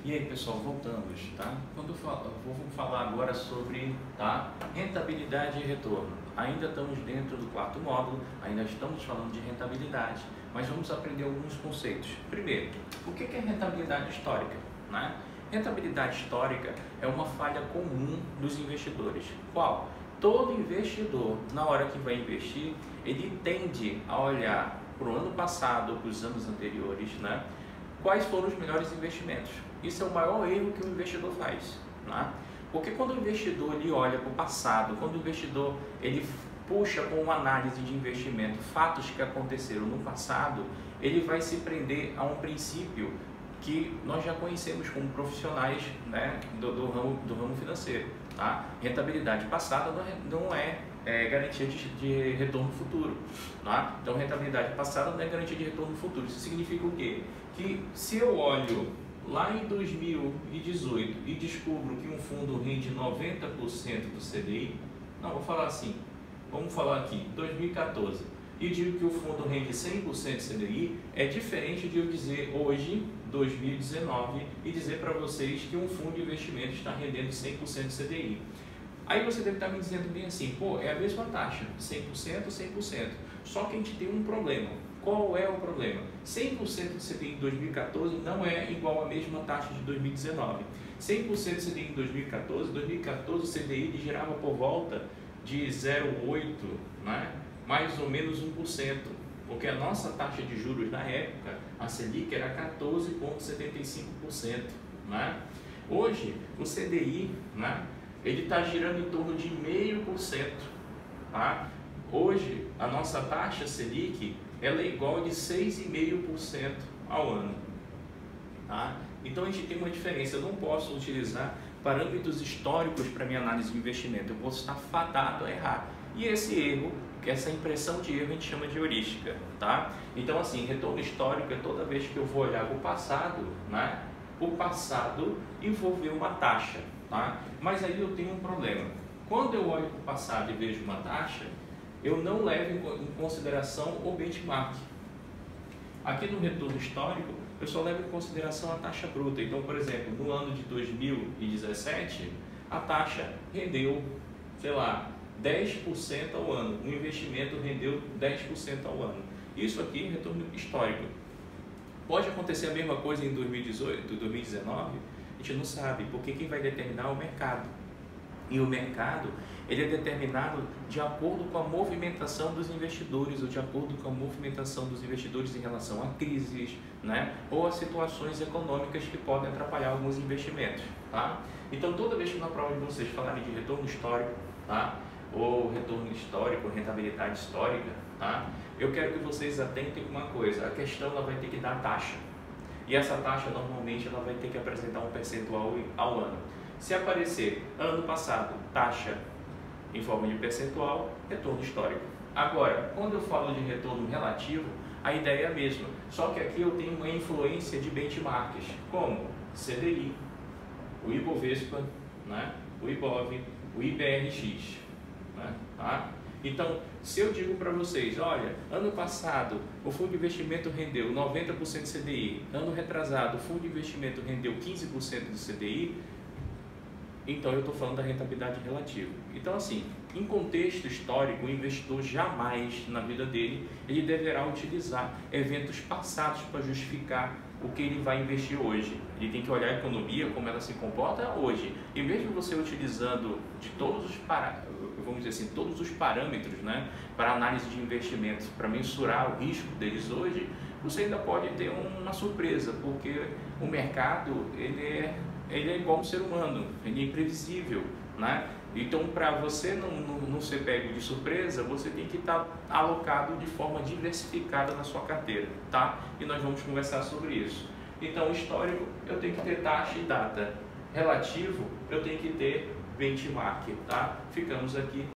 E aí, pessoal, voltamos, tá? Vou falar agora sobre, tá, rentabilidade e retorno. Ainda estamos dentro do quarto módulo, ainda estamos falando de rentabilidade, mas vamos aprender alguns conceitos. Primeiro, o que é rentabilidade histórica, né? Rentabilidade histórica é uma falha comum dos investidores. Qual? Todo investidor, na hora que vai investir, ele tende a olhar para o ano passado ou para os anos anteriores, né? Quais foram os melhores investimentos? Isso é o maior erro que o investidor faz, né? Porque quando o investidor ele olha para o passado, quando o investidor ele puxa com uma análise de investimento fatos que aconteceram no passado, ele vai se prender a um princípio que nós já conhecemos como profissionais, né, do ramo financeiro, tá? Rentabilidade passada não é garantia de retorno futuro, tá? Então, rentabilidade passada não é garantia de retorno futuro. Isso significa o quê? Que se eu olho lá em 2018 e descubro que um fundo rende 90% do CDI, não, vou falar assim, vamos falar aqui, 2014, e digo que o fundo rende 100% do CDI, é diferente de eu dizer hoje, 2019, e dizer para vocês que um fundo de investimento está rendendo 100% do CDI. Aí você deve estar me dizendo bem assim, pô, é a mesma taxa, 100%, 100%. Só que a gente tem um problema. Qual é o problema? 100% do CDI em 2014 não é igual à mesma taxa de 2019. 100% do CDI em 2014 o CDI ele girava por volta de 0,8%, né? Mais ou menos 1%. Porque a nossa taxa de juros na época, a Selic, era 14,75%. Né? Hoje, o CDI, né, ele está girando em torno de 0,5%. Tá? Hoje, a nossa taxa Selic ela é igual de 6,5% ao ano. Tá? Então, a gente tem uma diferença. Eu não posso utilizar parâmetros históricos para minha análise de investimento. Eu posso estar fadado a errar. E esse erro, essa impressão de erro, a gente chama de heurística, tá? Então, assim, retorno histórico é toda vez que eu vou olhar para o passado, né? O passado e vou ver uma taxa, tá? Mas aí eu tenho um problema. Quando eu olho para o passado e vejo uma taxa, eu não levo em consideração o benchmark. Aqui no retorno histórico, eu só levo em consideração a taxa bruta. Então, por exemplo, no ano de 2017, a taxa rendeu, sei lá, 10% ao ano. O investimento rendeu 10% ao ano. Isso aqui é retorno histórico. Pode acontecer a mesma coisa em 2018, 2019? A gente não sabe, porque quem vai determinar é o mercado. E o mercado, ele é determinado de acordo com a movimentação dos investidores, ou de acordo com a movimentação dos investidores em relação a crises, né? Ou a situações econômicas que podem atrapalhar alguns investimentos, tá? Então, toda vez que na prova de vocês falarem de retorno histórico, tá? Ou retorno histórico, rentabilidade histórica, tá? Eu quero que vocês atentem uma coisa, a questão ela vai ter que dar taxa. E essa taxa, normalmente, ela vai ter que apresentar um percentual ao ano. Se aparecer ano passado, taxa em forma de percentual, retorno histórico. Agora, quando eu falo de retorno relativo, a ideia é a mesma, só que aqui eu tenho uma influência de benchmarks, como CDI, o Ibovespa, né? O Ibov, o IBRX. Né? Tá? Então, se eu digo para vocês, olha, ano passado o fundo de investimento rendeu 90% do CDI, ano retrasado o fundo de investimento rendeu 15% do CDI, então eu estou falando da rentabilidade relativa. Então, assim, em contexto histórico, o investidor jamais na vida dele, ele deverá utilizar eventos passados para justificar o que ele vai investir hoje. Ele tem que olhar a economia, como ela se comporta hoje. E mesmo você utilizando de todos os todos os parâmetros, né, para análise de investimentos, para mensurar o risco deles hoje, você ainda pode ter uma surpresa, porque o mercado ele é igual um ser humano, ele é imprevisível, né? Então, para você não ser pego de surpresa, você tem que estar alocado de forma diversificada na sua carteira, tá? E nós vamos conversar sobre isso. Então, histórico, eu tenho que ter taxa e data. Relativo, eu tenho que ter benchmark, tá? Ficamos aqui